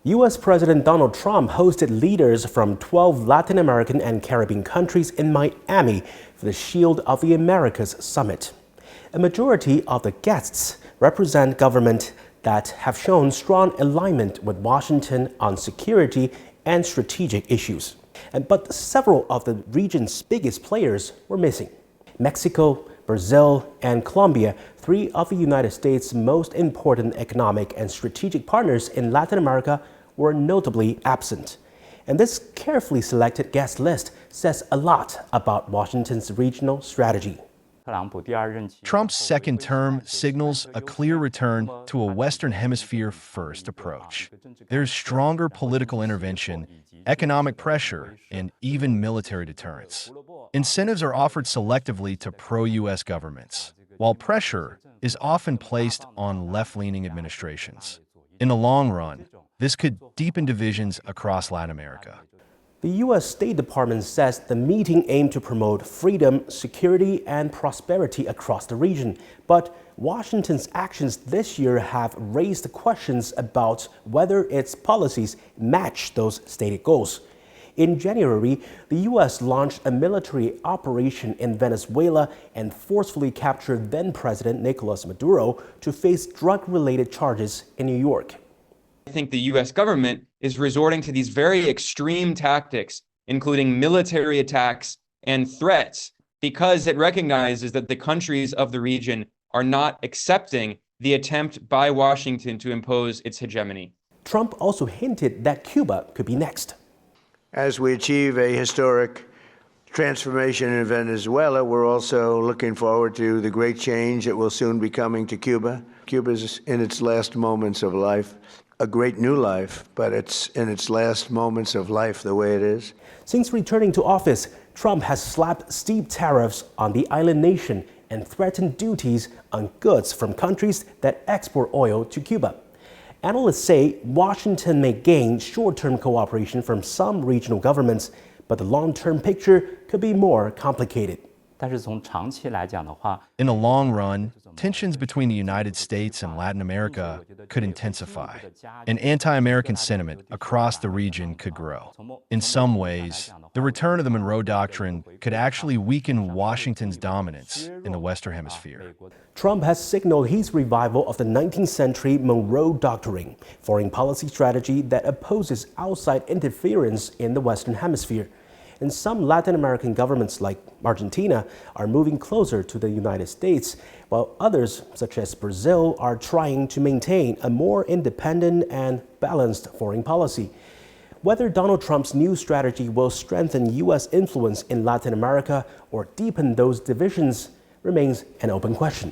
U.S. President Donald Trump hosted leaders from 12 Latin American and Caribbean countries in Miami for the Shield of the Americas summit. A majority of the guests represent governments that have shown strong alignment with Washington on security and strategic issues. But several of the region's biggest players were missing. Mexico, Brazil, and Colombia, three of the United States' most important economic and strategic partners in Latin America, were notably absent. And this carefully selected guest list says a lot about Washington's regional strategy. Trump's second term signals a clear return to a Western Hemisphere first approach. There's stronger political intervention, economic pressure, and even military deterrence. Incentives are offered selectively to pro-U.S. governments, while pressure is often placed on left-leaning administrations. In the long run, this could deepen divisions across Latin America. The U.S. State Department says the meeting aimed to promote freedom, security, and prosperity across the region. But Washington's actions this year have raised questions about whether its policies match those stated goals. In January, the U.S. launched a military operation in Venezuela and forcefully captured then-President Nicolas Maduro to face drug-related charges in New York. I think the U.S. government is resorting to these very extreme tactics, including military attacks and threats, because it recognizes that the countries of the region are not accepting the attempt by Washington to impose its hegemony. Trump also hinted that Cuba could be next. As we achieve a historic transformation in Venezuela, we're also looking forward to the great change that will soon be coming to Cuba. Cuba is in its last moments of life. A great new life, but it's in its last moments of life the way it is. Since returning to office, Trump has slapped steep tariffs on the island nation and threatened duties on goods from countries that export oil to Cuba. Analysts say Washington may gain short-term cooperation from some regional governments, but the long-term picture could be more complicated. In the long run, tensions between the United States and Latin America could intensify, and anti-American sentiment across the region could grow. In some ways, the return of the Monroe Doctrine could actually weaken Washington's dominance in the Western Hemisphere. Trump has signaled his revival of the 19th century Monroe Doctrine, foreign policy strategy that opposes outside interference in the Western Hemisphere. And some Latin American governments like Argentina are moving closer to the United States, while others, such as Brazil, are trying to maintain a more independent and balanced foreign policy. Whether Donald Trump's new strategy will strengthen U.S. influence in Latin America or deepen those divisions remains an open question.